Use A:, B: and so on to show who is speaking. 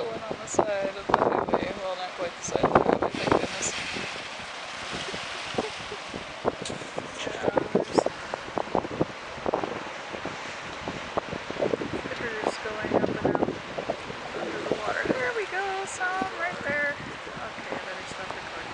A: going on the side of the highway. Well, not quite the side of the highway, thank goodness. Yeah, there's critters going up and out under the water. There we go, son.